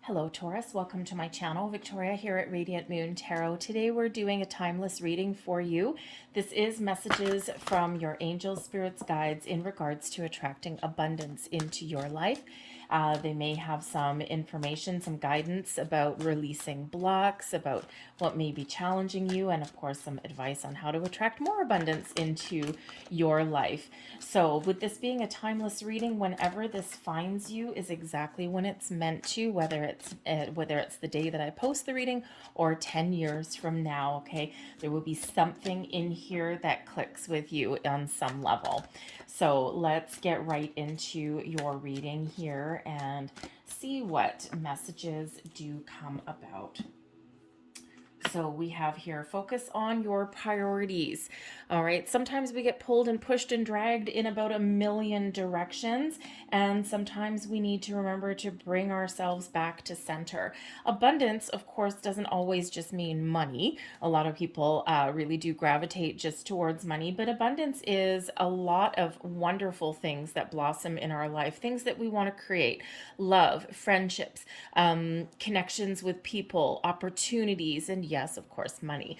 Hello Taurus, welcome to my channel. Victoria here at Radiant Moon Tarot. Today we're doing a timeless reading for you. This is messages from your angels, spirits, guides in regards to attracting abundance into your life. They may have some information, some guidance about releasing blocks, about what may be challenging you, and of course some advice on how to attract more abundance into your life. So with this being a timeless reading, whenever this finds you is exactly when it's meant to, whether it's the day that I post the reading or 10 years from now. Okay, there will be something in here that clicks with you on some level. So let's get right into your reading here and see what messages do come about. So we have here, focus on your priorities. All right. Sometimes we get pulled and pushed and dragged in about a million directions. And sometimes we need to remember to bring ourselves back to center. Abundance, of course, doesn't always just mean money. A lot of people really do gravitate just towards money. But abundance is a lot of wonderful things that blossom in our life, things that we want to create: love, friendships, connections with people, opportunities, and yes, of course, money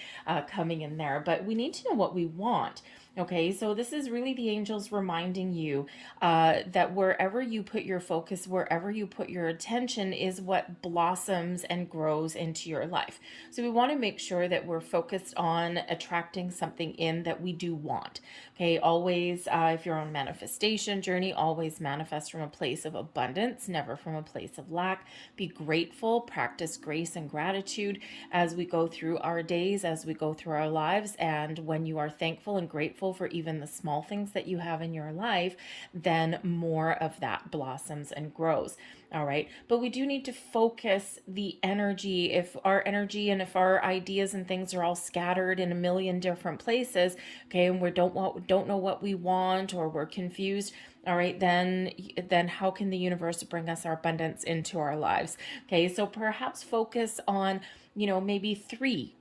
coming in there. But we need to know what we want. Okay, so this is really the angels reminding you that wherever you put your focus, wherever you put your attention, is what blossoms and grows into your life. So we want to make sure that we're focused on attracting something in that we do want. Okay, always, if you're on a manifestation journey, always manifest from a place of abundance, never from a place of lack. Be grateful, practice grace and gratitude as we go through our days, as we go through our lives. And when you are thankful and grateful for even the small things that you have in your life, then more of that blossoms and grows. All right. But we do need to focus the energy. If our energy and if our ideas and things are all scattered in a million different places, okay, and we don't know what we want, or we're confused, all right, then how can the universe bring us our abundance into our lives? Okay, so perhaps focus on, maybe three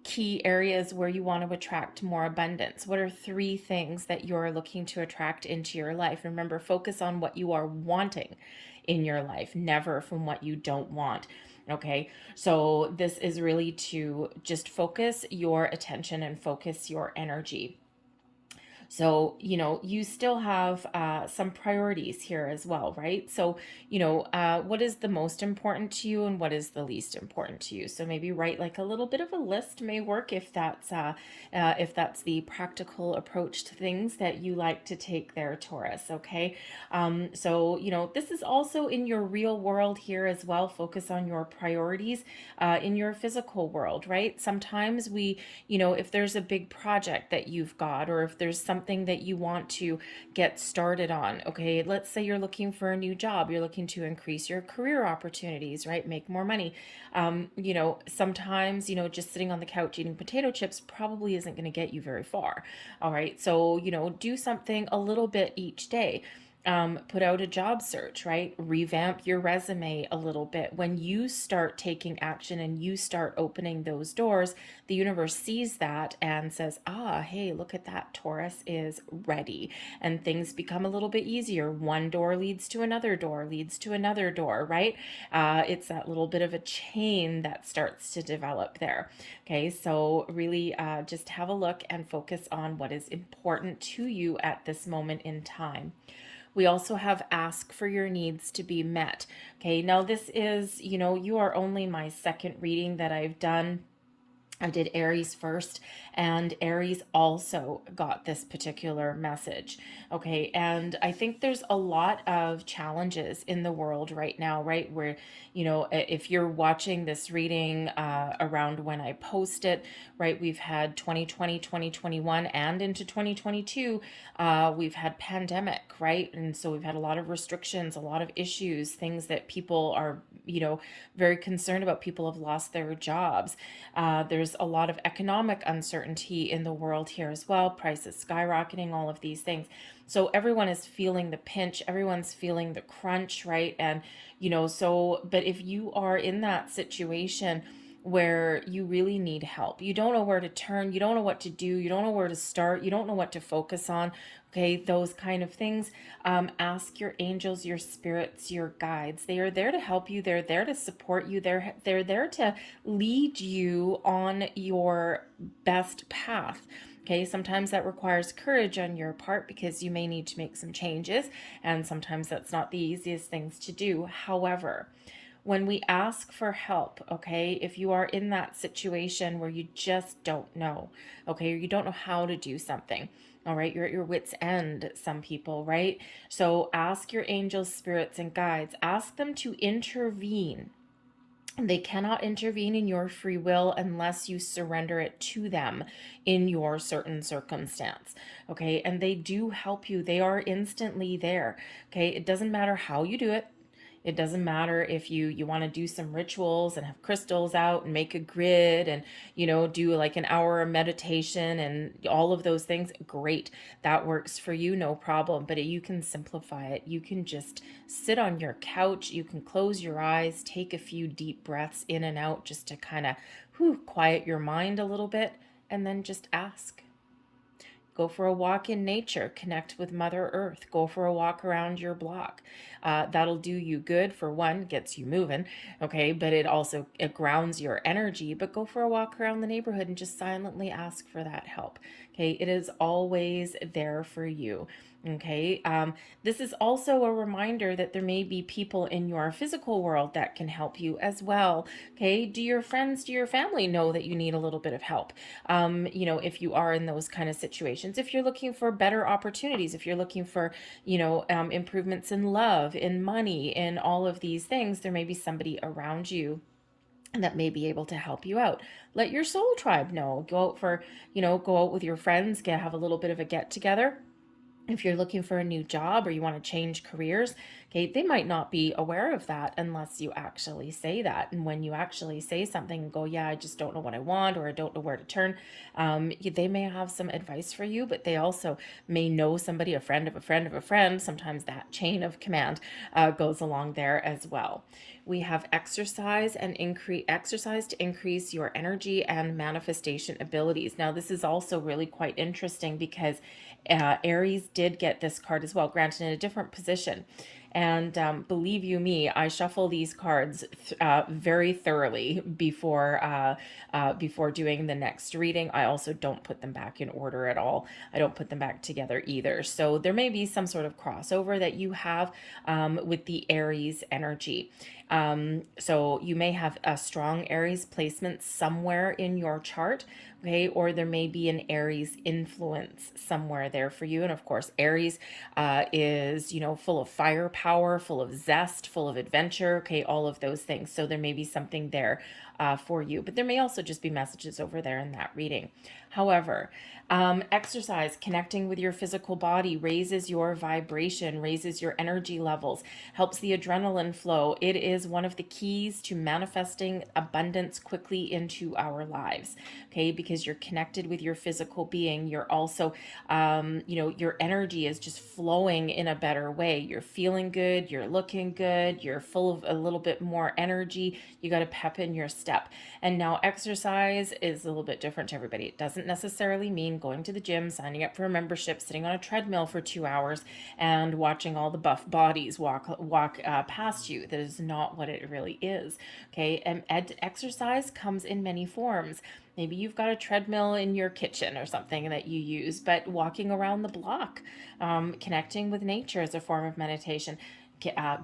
key areas where you want to attract more abundance. What are three things that you're looking to attract into your life? Remember, focus on what you are wanting in your life, never from what you don't want. Okay, so this is really to just focus your attention and focus your energy. So, you still have some priorities here as well, right? So, what is the most important to you and what is the least important to you? So maybe write like a little bit of a list may work if that's the practical approach to things that you like to take there, Taurus. Okay. So, this is also in your real world here as well. Focus on your priorities in your physical world, right? Sometimes if there's a big project that you've got, or if there's something that you want to get started on, okay, let's say you're looking for a new job, you're looking to increase your career opportunities, right? Make more money. Sometimes, just sitting on the couch eating potato chips probably isn't going to get you very far. All right. So, do something a little bit each day. Put out a job search, right? Revamp your resume a little bit. When you start taking action and you start opening those doors, the universe sees that and says, hey, look at that. Taurus is ready. And things become a little bit easier. One door leads to another door, leads to another door, right? It's that little bit of a chain that starts to develop there. Okay, so really just have a look and focus on what is important to you at this moment in time. We also have ask for your needs to be met. Okay, now this is, you are only my second reading that I've done. I did Aries first, and Aries also got this particular message. Okay, and I think there's a lot of challenges in the world right now, right? Where, if you're watching this reading around when I post it, right, we've had 2020, 2021, and into 2022, we've had pandemic, right? And so we've had a lot of restrictions, a lot of issues, things that people are, very concerned about. People have lost their jobs. There's a lot of economic uncertainty in the world here as well. Prices skyrocketing, all of these things. So everyone is feeling the pinch. Everyone's feeling the crunch, right? And, but if you are in that situation, where you really need help. You don't know where to turn, you don't know what to do, you don't know where to start, you don't know what to focus on, okay, those kind of things. Ask your angels, your spirits, your guides. They are there to help you, they're there to support you, they're there to lead you on your best path. Okay, sometimes that requires courage on your part because you may need to make some changes, and sometimes that's not the easiest things to do. However, when we ask for help, okay, if you are in that situation where you just don't know, okay, or you don't know how to do something, all right, you're at your wits' end, some people, right? So ask your angels, spirits, and guides, ask them to intervene. They cannot intervene in your free will unless you surrender it to them in your certain circumstance. Okay. And they do help you. They are instantly there. Okay. It doesn't matter how you do it. It doesn't matter if you want to do some rituals and have crystals out and make a grid and, do like an hour of meditation and all of those things. Great. That works for you, no problem. But you can simplify it. You can just sit on your couch. You can close your eyes, take a few deep breaths in and out just to kind of quiet your mind a little bit, and then just ask. Go for a walk in nature, connect with Mother Earth, go for a walk around your block. That'll do you good. For one, gets you moving, okay, but it grounds your energy. But go for a walk around the neighborhood and just silently ask for that help. Okay, it is always there for you. Okay, this is also a reminder that there may be people in your physical world that can help you as well. Okay, do your friends, do your family know that you need a little bit of help? If you are in those kind of situations, if you're looking for better opportunities, if you're looking for, improvements in love, in money, in all of these things, there may be somebody around you that may be able to help you out. Let your soul tribe know. Go out with your friends, have a little bit of a get together. If you're looking for a new job or you want to change careers, okay, they might not be aware of that unless you actually say that. And when you actually say something and go, yeah, I just don't know what I want, or I don't know where to turn, they may have some advice for you, but they also may know somebody, a friend of a friend of a friend. Sometimes that chain of command goes along there as well. We have exercise to increase your energy and manifestation abilities. Now, this is also really quite interesting because Aries did get this card as well, granted in a different position. And believe you me, I shuffle these cards very thoroughly before doing the next reading. I also don't put them back in order at all. I don't put them back together either. So there may be some sort of crossover that you have with the Aries energy. So you may have a strong Aries placement somewhere in your chart, okay, or there may be an Aries influence somewhere there for you. And of course, Aries is, full of firepower, full of zest, full of adventure, okay, all of those things. So there may be something there for you, but there may also just be messages over there in that reading. However, exercise, connecting with your physical body, raises your vibration, raises your energy levels, helps the adrenaline flow. It is one of the keys to manifesting abundance quickly into our lives, okay? Because you're connected with your physical being. You're also, your energy is just flowing in a better way. You're feeling good, you're looking good, you're full of a little bit more energy. You got a pep in your step. And now exercise is a little bit different to everybody. It doesn't necessarily mean going to the gym, signing up for a membership, sitting on a treadmill for 2 hours and watching all the buff bodies walk past you. That is not what it really is. Okay, and exercise comes in many forms. Maybe you've got a treadmill in your kitchen or something that you use, but walking around the block, connecting with nature is a form of meditation.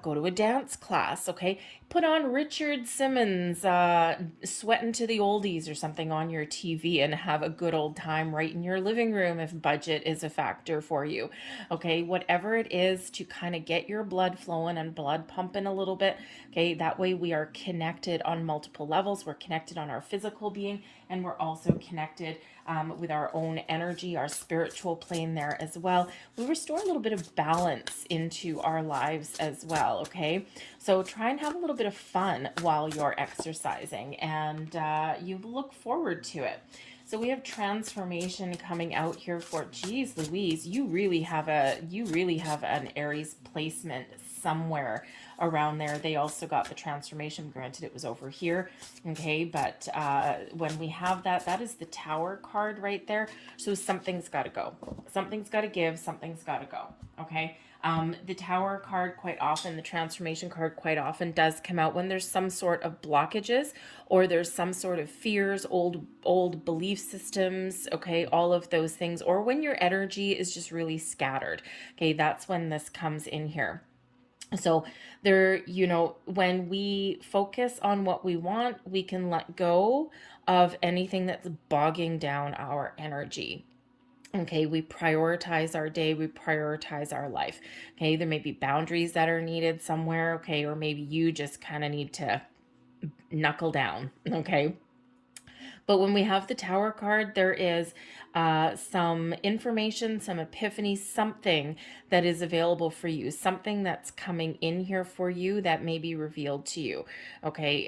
Go to a dance class, okay? Put on Richard Simmons, Sweatin' to the Oldies or something on your TV and have a good old time right in your living room if budget is a factor for you, okay? Whatever it is to kind of get your blood flowing and blood pumping a little bit, okay? That way we are connected on multiple levels. We're connected on our physical being, and we're also connected with our own energy, our spiritual plane there as well. We restore a little bit of balance into our lives as well, okay? So try and have a little bit of fun while you're exercising, and you look forward to it. So we have transformation coming out here for, geez Louise, you really have an Aries placement somewhere around there. They also got the transformation. Granted, it was over here. Okay, but when we have that, that is the Tower card right there. So something's got to go. Something's got to give. Something's got to go. Okay. The Tower card quite often, the transformation card quite often does come out when there's some sort of blockages or there's some sort of fears, old belief systems, okay, all of those things, or when your energy is just really scattered. Okay, that's when this comes in here. So there, when we focus on what we want, we can let go of anything that's bogging down our energy. Okay, we prioritize our day, we prioritize our life. Okay, there may be boundaries that are needed somewhere, okay, or maybe you just kind of need to knuckle down, okay? But when we have the Tower card, there is some information, some epiphany, something that is available for you, something that's coming in here for you that may be revealed to you. Okay.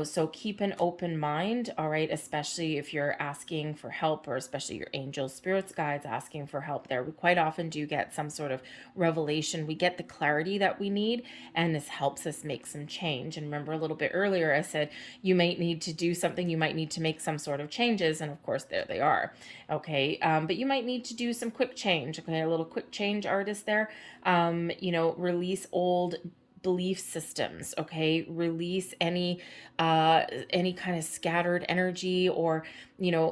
So keep an open mind. All right. Especially if you're asking for help, or especially your angels, spirits, guides asking for help there. We quite often do get some sort of revelation. We get the clarity that we need, and this helps us make some change. And remember a little bit earlier, I said you might need to do something, you might need to make some sort of changes, and of course there they are. Okay, but you might need to do some quick change. Okay, a little quick change artist there. Release old belief systems. Okay, release any kind of scattered energy, or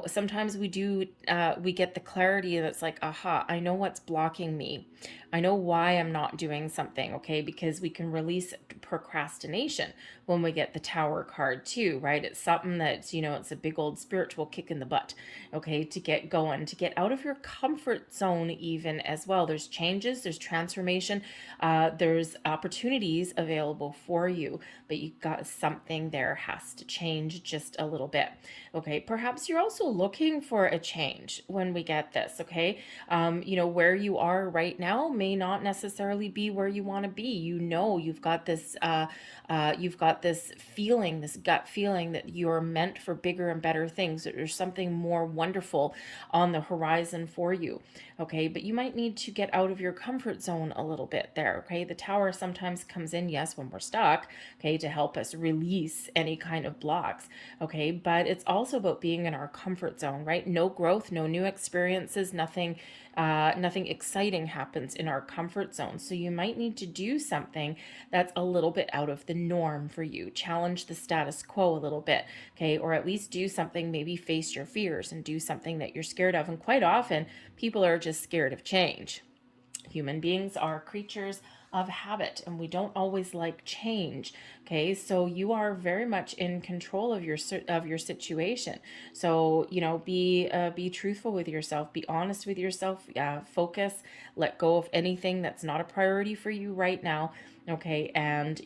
sometimes we get the clarity that's like, aha, I know what's blocking me, I know why I'm not doing something. Okay, because we can release procrastination when we get the Tower card too, right? It's something that's it's a big old spiritual kick in the butt, okay, to get going, to get out of your comfort zone even as well. There's changes, there's transformation, there's opportunities available for you, but you got something there has to change just a little bit. Okay, perhaps you're also looking for a change when we get this. Okay, where you are right now may not necessarily be where you want to be. You've got this feeling, this gut feeling that you're meant for bigger and better things, that there's something more wonderful on the horizon for you. Okay, but you might need to get out of your comfort zone a little bit there. Okay, the Tower sometimes comes in, yes, when we're stuck, okay, to help us release any kind of blocks. Okay, but it's also about being in our comfort zone, right? No growth, no new experiences, nothing exciting happens in our comfort zone. So you might need to do something that's a little bit out of the norm for you. Challenge the status quo a little bit, okay? Or at least do something, maybe face your fears and do something that you're scared of. And quite often, people are just scared of change. Human beings are creatures of habit, and we don't always like change. Okay, so you are very much in control of your situation. So be truthful with yourself, be honest with yourself, focus, let go of anything that's not a priority for you right now. Okay, and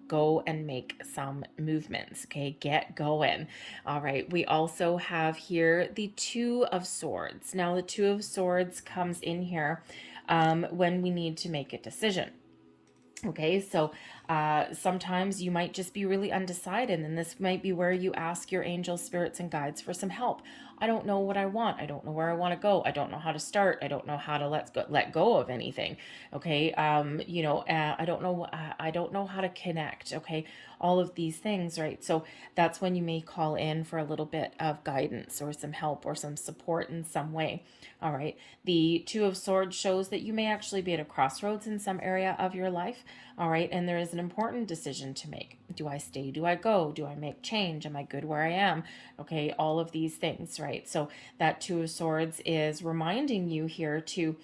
go and make some movements. Okay, get going. All right, we also have here the Two of Swords. Now the Two of Swords comes in here when we need to make a decision. Okay, so sometimes you might just be really undecided, and this might be where you ask your angels, spirits, and guides for some help. I don't know what I want. I don't know where I want to go. I don't know how to start. I don't know how to let go of anything. Okay, I don't know. I don't know how to connect. Okay, all of these things, right? So that's when you may call in for a little bit of guidance or some help or some support in some way. All right, the Two of Swords shows that you may actually be at a crossroads in some area of your life. All right, and there is an important decision to make. Do I stay? Do I go? Do I make change? Am I good where I am? Okay, all of these things, right? So that Two of Swords is reminding you here to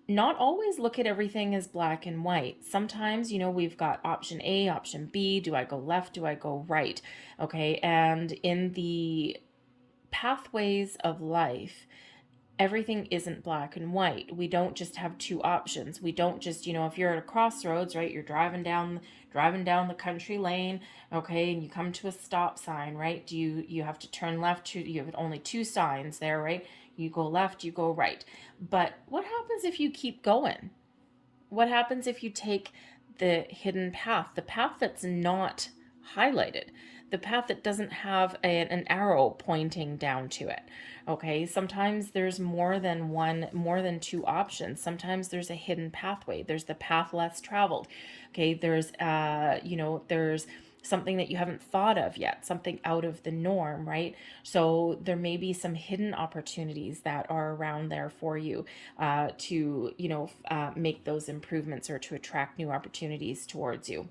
not always look at everything as black and white. Sometimes, we've got option A, option B. Do I go left? Do I go right? Okay, and in the pathways of life, everything isn't black and white. We don't just have two options. We don't just, if you're at a crossroads, right, you're driving down the country lane, okay, and you come to a stop sign, right? You have to turn left, you have only two signs there, right? You go left, you go right. But what happens if you keep going? What happens if you take the hidden path, the path that's not highlighted, the path that doesn't have an arrow pointing down to it. Okay, sometimes there's more than one, more than two options. Sometimes there's a hidden pathway. There's the path less traveled. Okay, there's there's something that you haven't thought of yet, something out of the norm, right? So there may be some hidden opportunities that are around there for you to, make those improvements or to attract new opportunities towards you.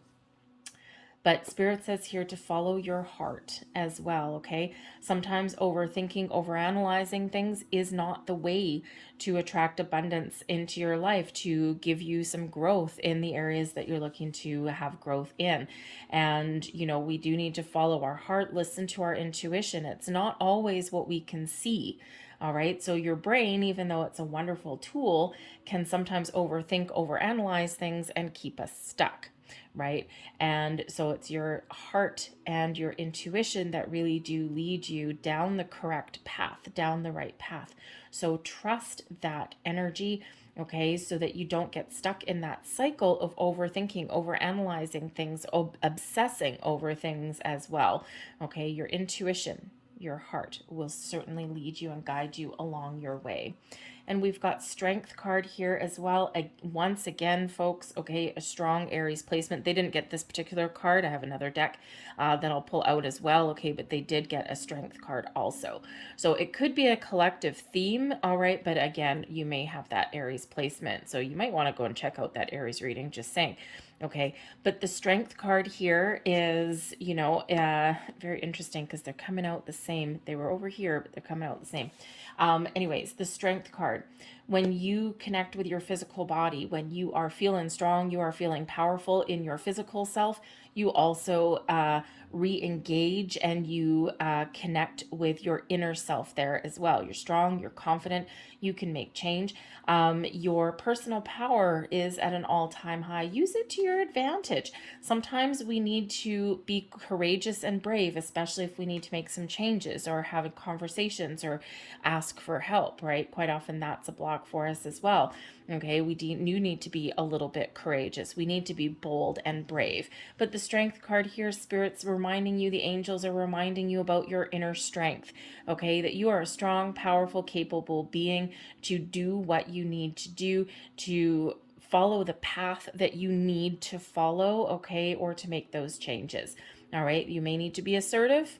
But Spirit says here to follow your heart as well, okay? Sometimes overthinking, overanalyzing things is not the way to attract abundance into your life, to give you some growth in the areas that you're looking to have growth in. And, we do need to follow our heart, listen to our intuition. It's not always what we can see. All right. So your brain, even though it's a wonderful tool, can sometimes overthink, overanalyze things and keep us stuck. Right. And so it's your heart and your intuition that really do lead you down the correct path, down the right path. So trust that energy, okay, so that you don't get stuck in that cycle of overthinking, overanalyzing things, obsessing over things as well. Okay, your intuition, your heart will certainly lead you and guide you along your way. And we've got Strength card here as well. Once again, folks, okay, a strong Aries placement. They didn't get this particular card. I have another deck that I'll pull out as well, okay, but they did get a Strength card also. So it could be a collective theme, all right, but again, you may have that Aries placement. So you might want to go and check out that Aries reading, just saying. Okay, but the Strength card here is, very interesting because they're coming out the same. They were over here, but they're coming out the same. Anyways, the Strength card. When you connect with your physical body, when you are feeling strong, you are feeling powerful in your physical self, you also re-engage and you connect with your inner self there as well. You're strong, you're confident, you can make change. Your personal power is at an all-time high. Use it to your advantage. Sometimes we need to be courageous and brave, especially if we need to make some changes or have conversations or ask for help, right? Quite often that's a block for us as well. Okay, we do need to be a little bit courageous. We need to be bold and brave. But the Strength card here, Spirit's reminding you, the angels are reminding you about your inner strength. Okay, that you are a strong, powerful, capable being to do what you need to do, to follow the path that you need to follow, okay, or to make those changes. All right, you may need to be assertive.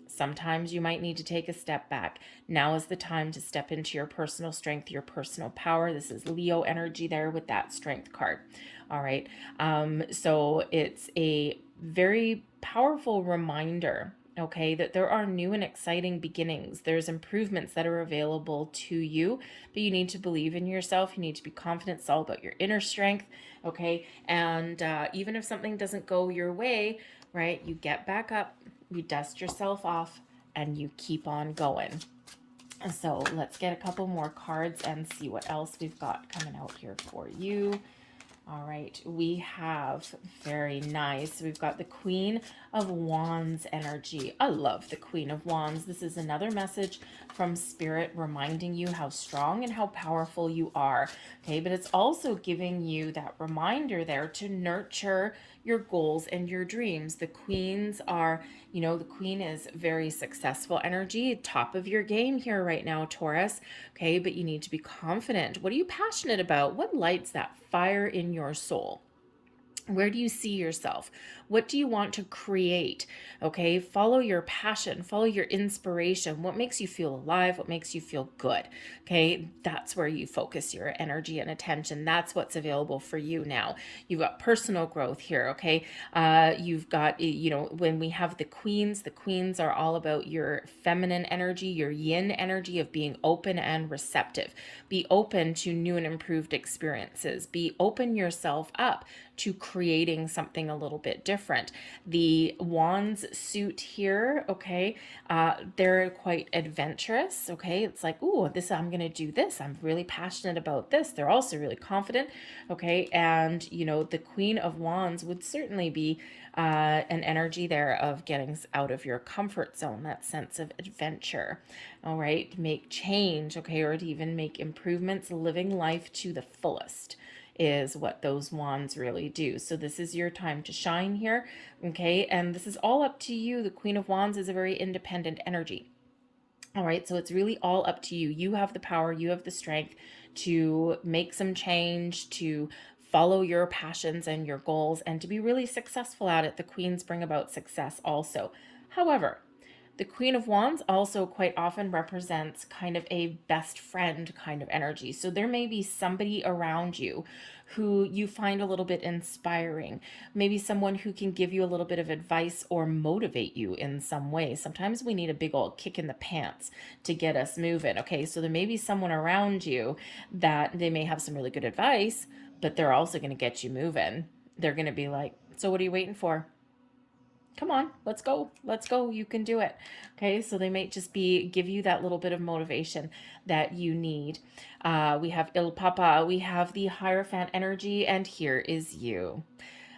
Sometimes you might need to take a step back. Now is the time to step into your personal strength, your personal power. This is Leo energy there with that Strength card. All right. So it's a very powerful reminder, okay, that there are new and exciting beginnings. There's improvements that are available to you, but you need to believe in yourself. You need to be confident. It's all about your inner strength, okay? And even if something doesn't go your way, right, you get back up, you dust yourself off, and you keep on going. So let's get a couple more cards and see what else we've got coming out here for you. All right, we have, very nice, we've got the Queen of Wands energy. I love the Queen of Wands. This is another message from Spirit reminding you how strong and how powerful you are. Okay, but it's also giving you that reminder there to nurture your goals and your dreams. The queens are, the queen is very successful energy, top of your game here right now, Taurus. Okay, but you need to be confident. What are you passionate about? What lights that fire in your soul? Where do you see yourself? What do you want to create? Okay, follow your passion, follow your inspiration. What makes you feel alive? What makes you feel good? Okay, that's where you focus your energy and attention. That's what's available for you now. You've got personal growth here, okay? You've got, when we have the queens are all about your feminine energy, your yin energy of being open and receptive. Be open to new and improved experiences. Be open yourself up to creating something a little bit different. The wands suit here, okay, they're quite adventurous, okay? It's like, ooh, I'm gonna do this. I'm really passionate about this. They're also really confident, okay? And, the Queen of Wands would certainly be an energy there of getting out of your comfort zone, that sense of adventure, all right? Make change, okay, or to even make improvements, living life to the fullest. is what those wands really do. So this is your time to shine here, okay? And this is all up to you. The Queen of Wands is a very independent energy. All right, so it's really all up to you. You have the power, you have the strength to make some change, to follow your passions and your goals, and to be really successful at it. The queens bring about success also. However, the Queen of Wands also quite often represents kind of a best friend kind of energy. So there may be somebody around you who you find a little bit inspiring, maybe someone who can give you a little bit of advice or motivate you in some way. Sometimes we need a big old kick in the pants to get us moving. Okay, so there may be someone around you that they may have some really good advice, but they're also going to get you moving. They're going to be like, so what are you waiting for? Come on, let's go. Let's go. You can do it. Okay, so they might just give you that little bit of motivation that you need. We have Il Papa, we have the Hierophant energy, and here is you.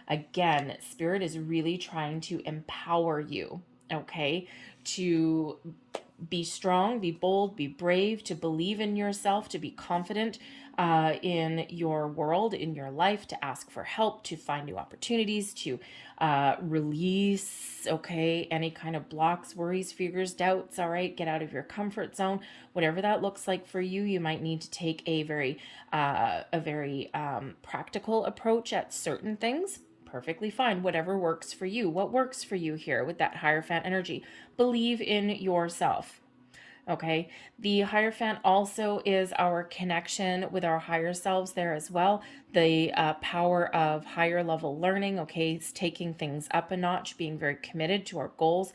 Again, Spirit is really trying to empower you, okay, to be strong, be bold, be brave, to believe in yourself, to be confident in your world, in your life, to ask for help, to find new opportunities, to release, okay, any kind of blocks, worries, fears, doubts, all right, get out of your comfort zone, whatever that looks like for you. You might need to take a very practical approach at certain things. Perfectly fine. Whatever works for you. What works for you here with that Hierophant energy? Believe in yourself. Okay. The Hierophant also is our connection with our higher selves there as well. The power of higher level learning. Okay. It's taking things up a notch, being very committed to our goals,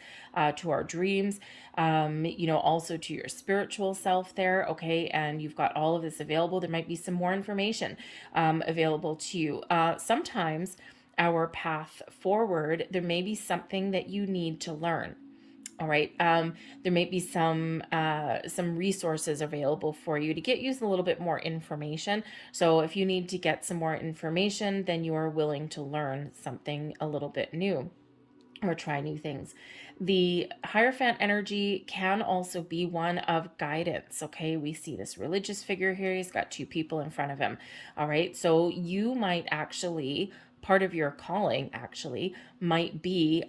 to our dreams, also to your spiritual self there. Okay. And you've got all of this available. There might be some more information available to you. Sometimes our path forward, there may be something that you need to learn. All right. There may be some resources available for you to get you a little bit more information. So if you need to get some more information, then you are willing to learn something a little bit new or try new things. The Hierophant energy can also be one of guidance. Okay, we see this religious figure here. He's got two people in front of him. All right, so you might actually, part of your calling actually might be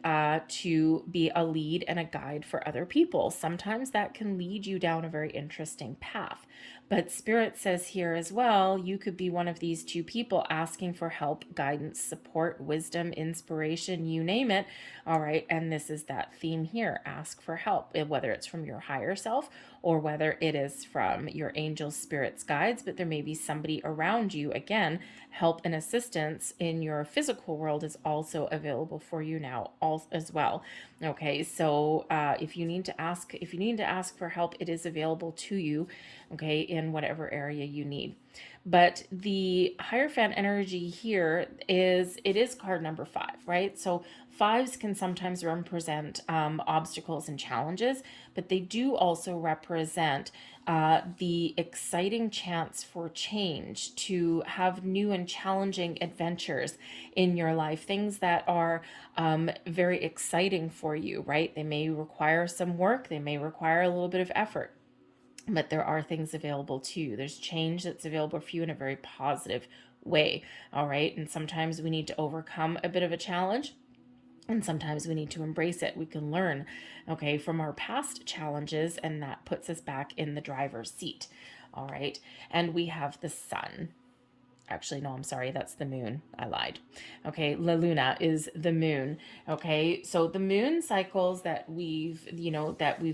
to be a lead and a guide for other people. Sometimes that can lead you down a very interesting path. But Spirit says here as well, you could be one of these two people asking for help, guidance, support, wisdom, inspiration, you name it. All right. And this is that theme here. Ask for help, whether it's from your higher self or whether it is from your angels, spirits, guides. But there may be somebody around you. Again, help and assistance in your physical world is also available for you now as well. Okay. So if you need to ask for help, it is available to you. Okay. In whatever area you need. But the Hierophant energy here is card number 5, right? So 5s can sometimes represent obstacles and challenges, but they do also represent the exciting chance for change, to have new and challenging adventures in your life, things that are very exciting for you, right? They may require some work, they may require a little bit of effort. But there are things available to you. There's change that's available for you in a very positive way. All right. And sometimes we need to overcome a bit of a challenge. And sometimes we need to embrace it. We can learn, okay, from our past challenges, and that puts us back in the driver's seat. All right. And we have the sun. Actually, no, I'm sorry. That's the moon. I lied. Okay. La Luna is the moon. Okay. So the moon cycles that we've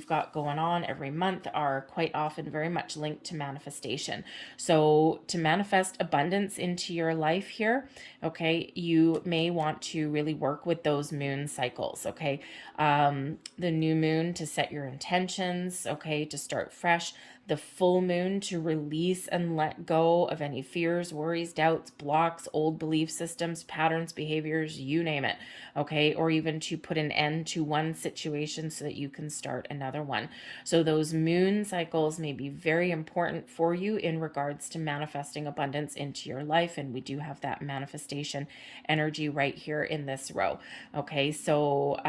got going on every month are quite often very much linked to manifestation. So to manifest abundance into your life here, okay, you may want to really work with those moon cycles. Okay. The new moon to set your intentions. Okay. To start fresh. The full moon to release and let go of any fears, worries, doubts, blocks, old belief systems, patterns, behaviors, you name it. Okay. Or even to put an end to one situation so that you can start another one. So those moon cycles may be very important for you in regards to manifesting abundance into your life. And we do have that manifestation energy right here in this row. Okay. So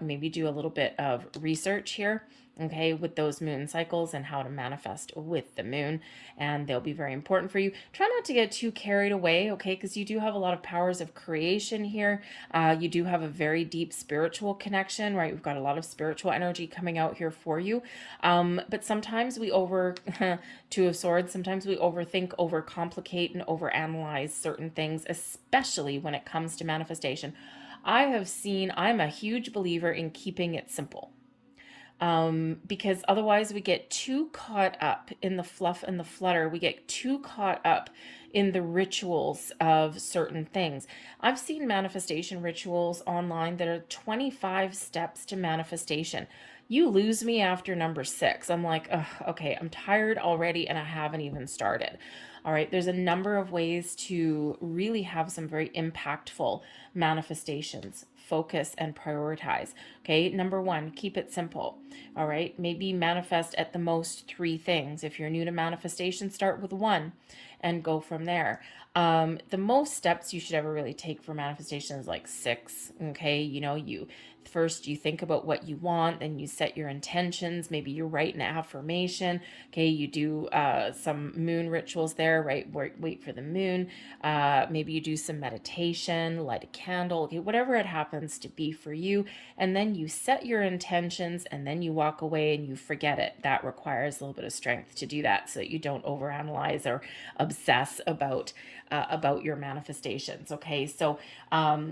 maybe do a little bit of research here. okay, with those moon cycles and how to manifest with the moon. And they'll be very important for you. Try not to get too carried away, okay, because you do have a lot of powers of creation here. You do have a very deep spiritual connection, right? We've got a lot of spiritual energy coming out here for you. But sometimes we Two of Swords, sometimes we overthink, overcomplicate, and overanalyze certain things, especially when it comes to manifestation. I'm a huge believer in keeping it simple, because otherwise we get too caught up in the fluff and the flutter. We get too caught up in the rituals of certain things. I've seen manifestation rituals online that are 25 steps to manifestation. You lose me after number 6. I'm like, ugh, okay, I'm tired already and I haven't even started. All right, there's a number of ways to really have some very impactful manifestations. Focus and prioritize. Okay, number 1, keep it simple. All right, maybe manifest at the most 3 things. If you're new to manifestation, start with 1 and go from there. The most steps you should ever really take for manifestation is like 6. Okay, you first you think about what you want, then you set your intentions. Maybe you write an affirmation. Okay, you do some moon rituals there, right? Wait for the moon. Maybe you do some meditation, light a candle. Okay, whatever it happens to be for you, and then you set your intentions, and then you walk away and you forget it. That requires a little bit of strength to do that, so that you don't overanalyze or obsess about your manifestations. Okay, so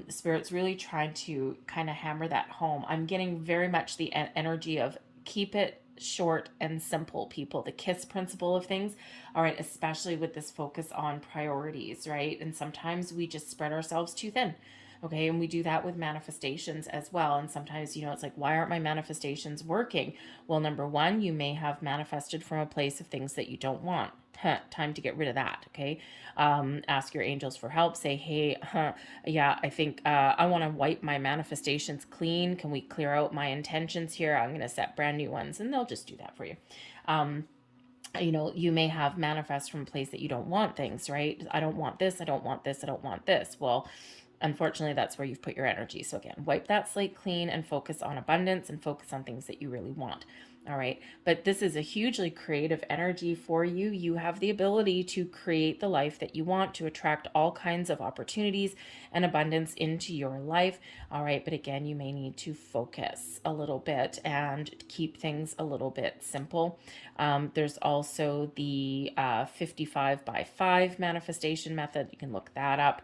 Spirit's really trying to kind of hammer that home. I'm getting very much the energy of keep it short and simple, people. The KISS principle of things. All right, especially with this focus on priorities, right? And sometimes we just spread ourselves too thin. Okay, and we do that with manifestations as well. And sometimes, it's like, why aren't my manifestations working? Well, number 1, you may have manifested from a place of things that you don't want. Time to get rid of that. Okay, ask your angels for help. Say, hey, yeah, I think I want to wipe my manifestations clean. Can we clear out my intentions here? I'm going to set brand new ones, and they'll just do that for you. You may have manifest from a place that you don't want things, right? I don't want this. I don't want this. I don't want this. Well, unfortunately, that's where you've put your energy. So again, wipe that slate clean and focus on abundance and focus on things that you really want. All right. But this is a hugely creative energy for you. You have the ability to create the life that you want, to attract all kinds of opportunities and abundance into your life. All right. But again, you may need to focus a little bit and keep things a little bit simple. There's also the 55 by 5 manifestation method. You can look that up.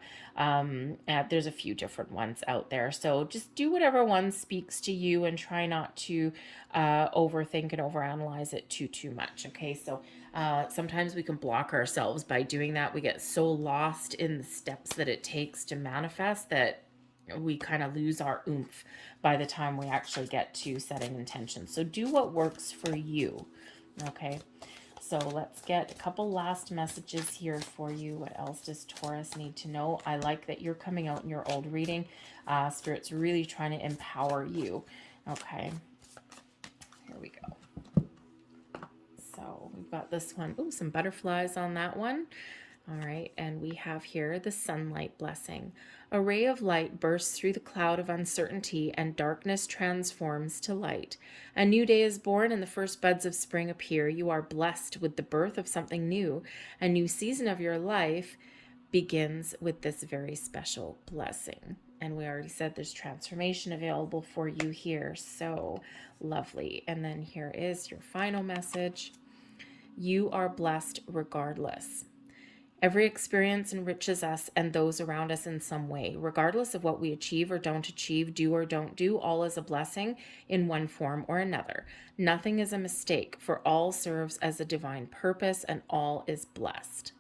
There's a few different ones out there. So just do whatever one speaks to you and try not to overthink and overanalyze it too much. Okay, so sometimes we can block ourselves by doing that. We get so lost in the steps that it takes to manifest that we kind of lose our oomph by the time we actually get to setting intentions. So do what works for you. Okay, so let's get a couple last messages here for you. What else does Taurus need to know? I like that you're coming out in your old reading. Spirit's really trying to empower you. Okay, here we go. So we've got this one. Ooh, some butterflies on that one. All right, and we have here the sunlight blessing. A ray of light bursts through the cloud of uncertainty, and darkness transforms to light. A new day is born, and the first buds of spring appear. You are blessed with the birth of something new. A new season of your life begins with this very special blessing. And we already said there's transformation available for you here. So lovely. And then here is your final message. You are blessed regardless. Every experience enriches us and those around us in some way. Regardless of what we achieve or don't achieve, do or don't do, all is a blessing in one form or another. Nothing is a mistake, for all serves as a divine purpose and all is blessed.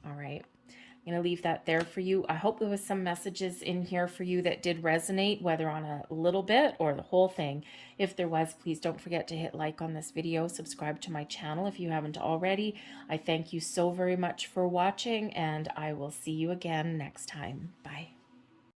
All right. I'm going to leave that there for you. I hope there was some messages in here for you that did resonate, whether on a little bit or the whole thing. If there was, please don't forget to hit like on this video, subscribe to my channel if you haven't already. I thank you so very much for watching, and I will see you again next time. Bye.